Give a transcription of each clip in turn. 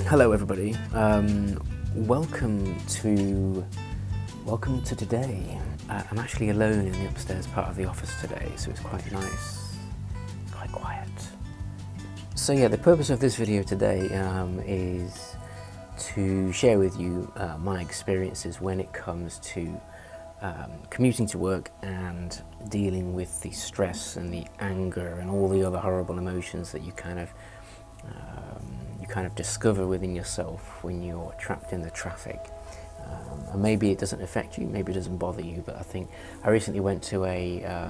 Hello everybody, welcome to today. I'm actually alone in the upstairs part of the office today, so it's quite nice, quite quiet. So yeah, the purpose of this video today is to share with you my experiences when it comes to commuting to work and dealing with the stress and the anger and all the other horrible emotions that you kind of discover within yourself when you're trapped in the traffic. And maybe it doesn't affect you, maybe it doesn't bother you, but I think I recently went to a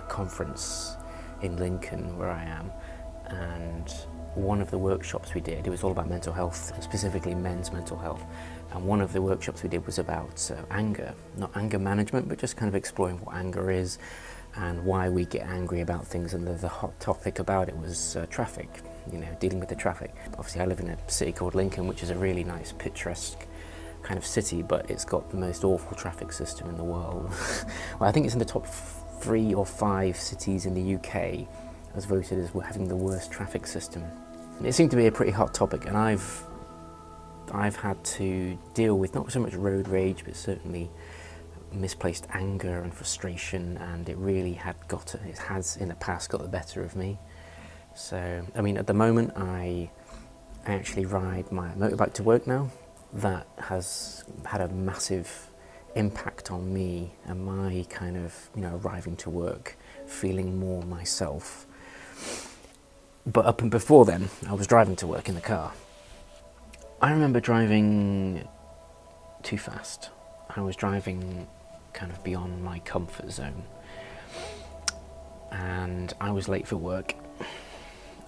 conference in Lincoln where I am, and one of the workshops we did, it was all about mental health, specifically men's mental health, and one of the workshops we did was about anger, not anger management, but just kind of exploring what anger is and why we get angry about things. And the hot topic about it was traffic, dealing with the traffic. Obviously I live in a city called Lincoln, which is a really nice picturesque kind of city, but it's got the most awful traffic system in the world. Well, I think it's in the top 3 or 5 cities in the UK as voted as having the worst traffic system. It seemed to be a pretty hot topic, and I've had to deal with not so much road rage, but certainly misplaced anger and frustration, and it really has in the past got the better of me. So, I mean, at the moment I actually ride my motorbike to work now. That has had a massive impact on me and my kind of, arriving to work, feeling more myself. But up and before then, I was driving to work in the car. I remember driving too fast. I was driving kind of beyond my comfort zone. And I was late for work.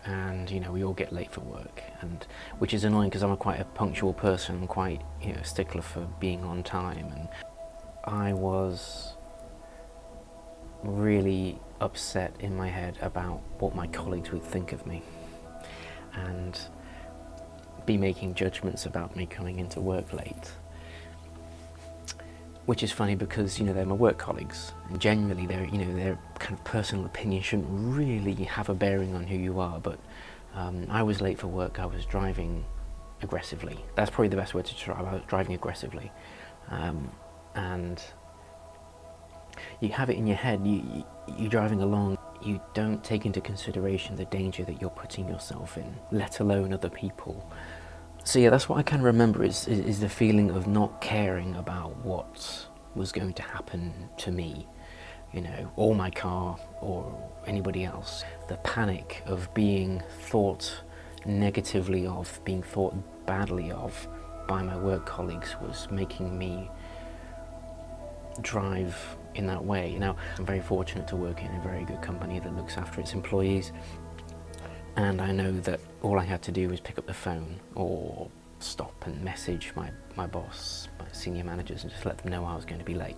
And, we all get late for work, and which is annoying because I'm quite a punctual person. I'm quite, a stickler for being on time. And I was really upset in my head about what my colleagues would think of me and be making judgments about me coming into work late. Which is funny because, they're my work colleagues, and generally their kind of personal opinion shouldn't really have a bearing on who you are, but I was late for work. I was driving aggressively. That's probably the best word to describe. I was driving aggressively. And you have it in your head, you're driving along, you don't take into consideration the danger that you're putting yourself in, let alone other people. So yeah, that's what I kind of remember is the feeling of not caring about what was going to happen to me, or my car or anybody else. The panic of being thought negatively of, being thought badly of by my work colleagues was making me drive in that way. Now, I'm very fortunate to work in a very good company that looks after its employees. And I know that all I had to do was pick up the phone or stop and message my boss, my senior managers, and just let them know I was going to be late.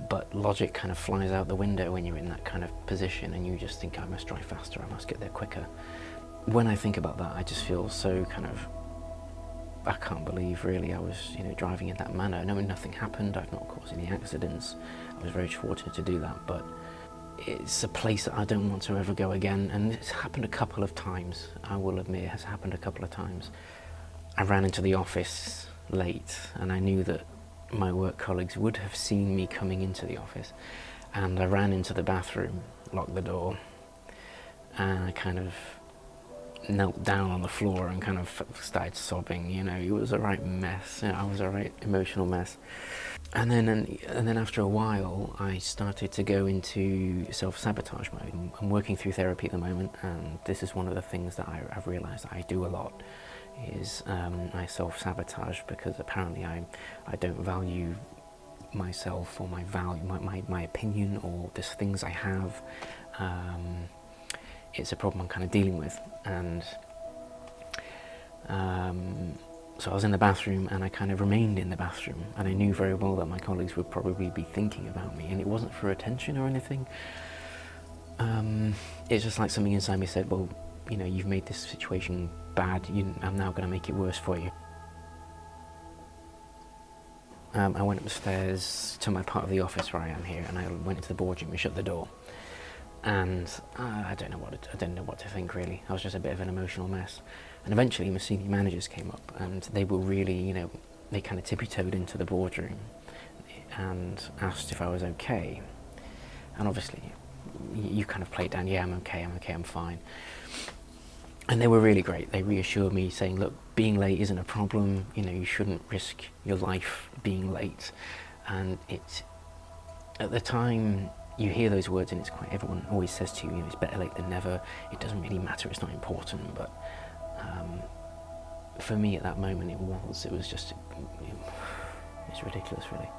But logic kind of flies out the window when you're in that kind of position, and you just think, I must drive faster, I must get there quicker. When I think about that, I just feel so I can't believe really I was driving in that manner. No, nothing happened, I've not caused any accidents. I was very fortunate to do that, but it's a place that I don't want to ever go again, and it's happened a couple of times. I will admit it has happened a couple of times. I ran into the office late, and I knew that my work colleagues would have seen me coming into the office, and I ran into the bathroom, locked the door, and I kind of knelt down on the floor and kind of started sobbing. It was a right mess. I was a right emotional mess. And then after a while, I started to go into self-sabotage mode. I'm working through therapy at the moment, and this is one of the things that I've realised I do a lot, is I self-sabotage because apparently I don't value myself or my value, my opinion, or just things I have. It's a problem I'm kind of dealing with, and so I was in the bathroom, and I kind of remained in the bathroom, and I knew very well that my colleagues would probably be thinking about me, and it wasn't for attention or anything. It's just like something inside me said, well, you've made this situation bad, I'm now going to make it worse for you. I went upstairs to my part of the office where I am here, and I went into the boardroom and shut the door. And I don't know what to think really. I was just a bit of an emotional mess. And eventually my senior managers came up, and they were really, they kind of tippy-toed into the boardroom and asked if I was okay. And obviously you kind of play it down, yeah, I'm okay, I'm fine. And they were really great. They reassured me, saying, look, being late isn't a problem, you shouldn't risk your life being late. And at the time, you hear those words and everyone always says to you, it's better late than never, it doesn't really matter, it's not important. But for me at that moment it was just, it's ridiculous really.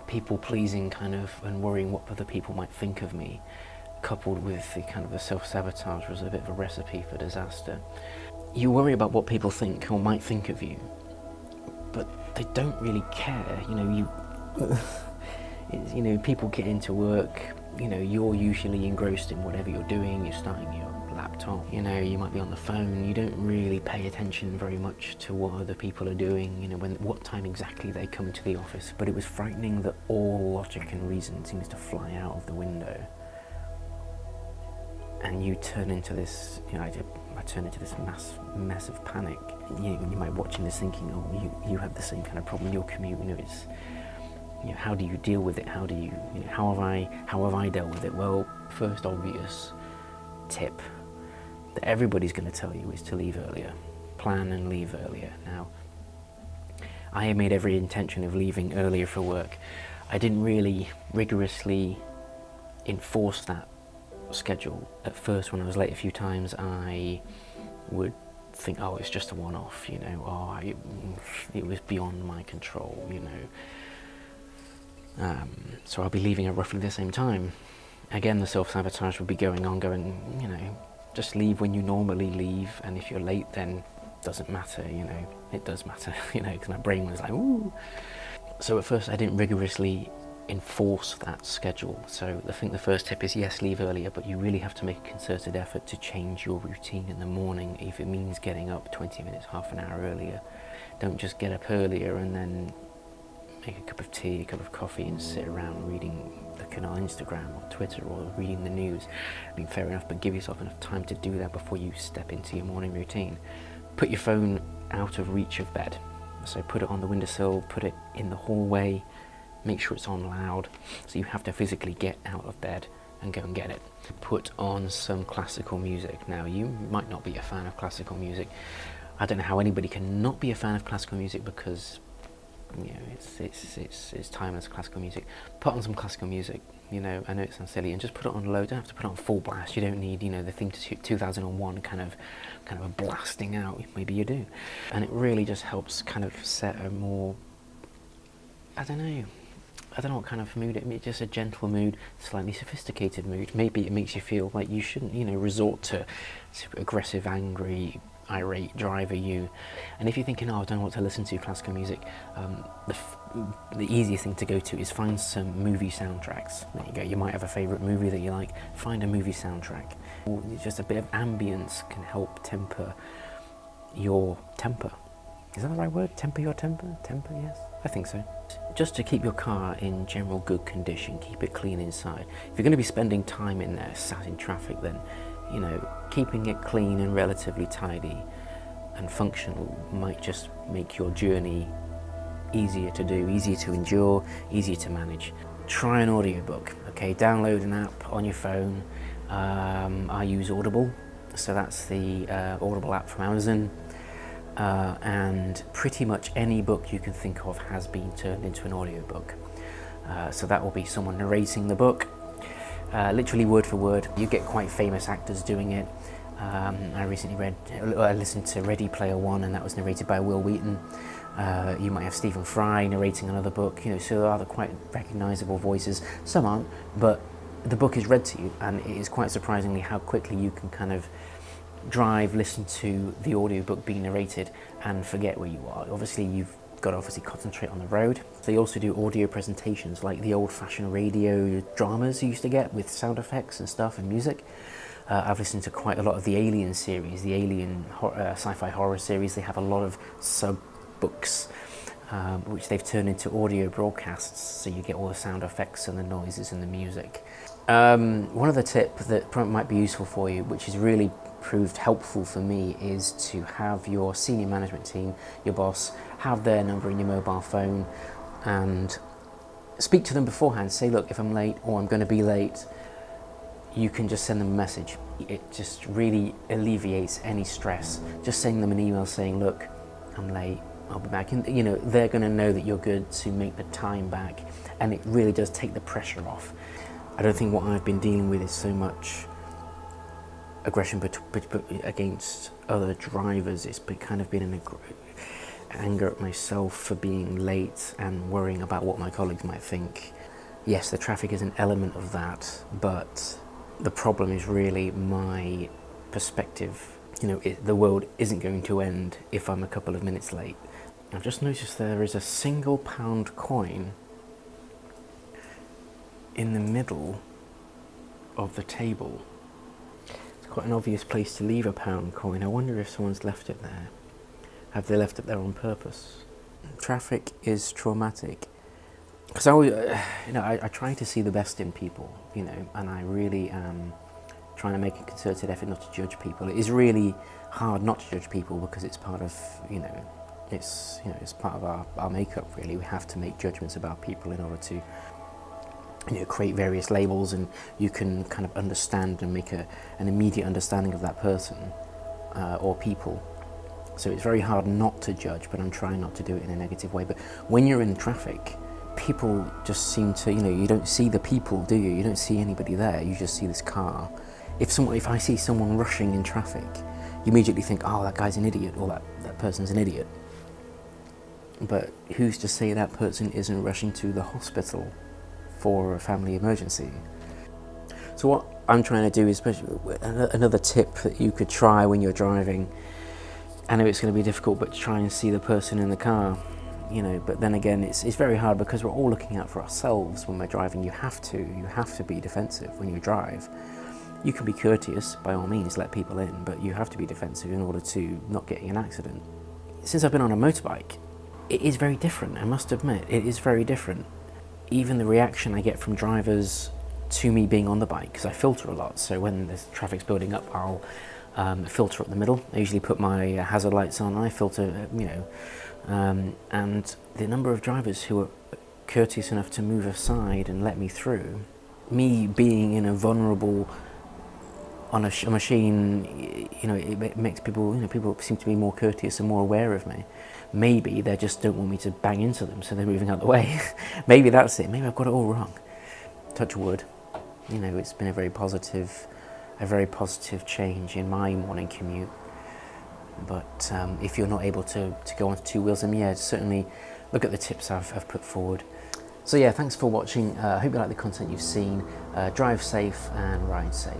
People pleasing kind of, and worrying what other people might think of me, coupled with the kind of the self-sabotage, was a bit of a recipe for disaster. You worry about what people think or might think of you, but they don't really care. People get into work, you're usually engrossed in whatever you're doing, you're starting your laptop, you might be on the phone, you don't really pay attention very much to what other people are doing, what time exactly they come into the office. But it was frightening that all logic and reason seems to fly out of the window. And you turn into this, I turn into this massive panic. You might be watching this thinking, oh, you have the same kind of problem in your commute, it's, how do you deal with it? How have I dealt with it? Well, first obvious tip that everybody's going to tell you is to leave earlier. Plan and leave earlier. Now, I had made every intention of leaving earlier for work. I didn't really rigorously enforce that schedule. At first, when I was late a few times, I would think, oh, it's just a one-off, it was beyond my control, so I'll be leaving at roughly the same time. Again, the self-sabotage would be going, just leave when you normally leave, and if you're late, then doesn't matter, it does matter, because my brain was like, ooh. So at first I didn't rigorously enforce that schedule. So I think the first tip is, yes, leave earlier, but you really have to make a concerted effort to change your routine in the morning. If it means getting up 20 minutes, half an hour earlier, don't just get up earlier and then make a cup of tea, a cup of coffee, and sit around looking on Instagram or Twitter or reading the news. I mean, fair enough, but give yourself enough time to do that before you step into your morning routine. Put your phone out of reach of bed. So put it on the windowsill, put it in the hallway, make sure it's on loud, so you have to physically get out of bed and go and get it. Put on some classical music. Now, you might not be a fan of classical music. I don't know how anybody can not be a fan of classical music, because it's timeless classical music. Put on some classical music, I know it sounds silly, and just put it on low. Don't have to put it on full blast. You don't need, the theme to 2001 kind of a blasting out. Maybe you do. And it really just helps kind of set a more, I don't know what kind of mood, it's just a gentle mood, slightly sophisticated mood. Maybe it makes you feel like you shouldn't, resort to aggressive, angry, irate driver you. And if you're thinking, oh, I don't know what to listen to, classical music, the easiest thing to go to is find some movie soundtracks. There you go. You might have a favourite movie that you like. Find a movie soundtrack. Just a bit of ambience can help temper your temper. Is that the right word? Temper your temper? Temper, yes? I think so. Just to keep your car in general good condition, keep it clean inside. If you're going to be spending time in there, sat in traffic, then, keeping it clean and relatively tidy and functional might just make your journey easier to do, easier to endure, easier to manage. Try an audiobook, okay? Download an app on your phone. I use Audible, so that's the Audible app from Amazon. And pretty much any book you can think of has been turned into an audiobook. So that will be someone narrating the book, literally word for word. You get quite famous actors doing it. I listened to Ready Player One, and that was narrated by Will Wheaton. You might have Stephen Fry narrating another book, so there are quite recognisable voices. Some aren't, but the book is read to you, and it is quite surprisingly how quickly you can kind of listen to the audiobook being narrated and forget where you are. Obviously, you've got to concentrate on the road. They also do audio presentations like the old-fashioned radio dramas you used to get with sound effects and stuff and music. I've listened to quite a lot of the Alien series, the Alien sci-fi horror series. They have a lot of sub-books which they've turned into audio broadcasts, so you get all the sound effects and the noises and the music. One other tip that might be useful for you, which is really proved helpful for me is to have your senior management team, your boss, have their number in your mobile phone and speak to them beforehand. Say, look, if I'm late or I'm going to be late, you can just send them a message. It just really alleviates any stress. Just sending them an email saying, look, I'm late, I'll be back. And you know, they're going to know that you're good to make the time back, and it really does take the pressure off. I don't think what I've been dealing with is so much aggression against other drivers. It's kind of been an anger at myself for being late and worrying about what my colleagues might think. Yes, the traffic is an element of that, but the problem is really my perspective. You know, the world isn't going to end if I'm a couple of minutes late. I've just noticed there is a £1 coin in the middle of the table. It's quite an obvious place to leave a £1 coin. I wonder if someone's left it there. Have they left it there on purpose? Traffic is traumatic. Because I try to see the best in people, you know, and I really am trying to make a concerted effort not to judge people. It is really hard not to judge people because it's part of, it's part of our makeup, really. We have to make judgments about people in order to, create various labels, and you can kind of understand and make an immediate understanding of that person or people. So it's very hard not to judge, but I'm trying not to do it in a negative way. But when you're in traffic, people just seem to, you don't see the people, do you? You don't see anybody there, you just see this car. If I see someone rushing in traffic, you immediately think, oh, that guy's an idiot, or that person's an idiot. But who's to say that person isn't rushing to the hospital for a family emergency? So what I'm trying to do is, another tip that you could try when you're driving, I know it's going to be difficult, but try and see the person in the car. But then again, it's very hard because we're all looking out for ourselves when we're driving. You have to be defensive when you drive. You can be courteous, by all means, let people in, but you have to be defensive in order to not get in an accident. Since I've been on a motorbike, it is very different, I must admit, it is very different. Even the reaction I get from drivers to me being on the bike, because I filter a lot, so when the traffic's building up, I'll filter up the middle. I usually put my hazard lights on, I filter, and the number of drivers who are courteous enough to move aside and let me through, me being in a vulnerable on a machine, it makes people, people seem to be more courteous and more aware of me. Maybe they just don't want me to bang into them, so they're moving out the way. Maybe that's it. Maybe I've got it all wrong. Touch wood. It's been a very positive change in my morning commute. But if you're not able to go onto two wheels, then certainly look at the tips I've put forward. So yeah, thanks for watching. I hope you like the content you've seen. Drive safe and ride safe.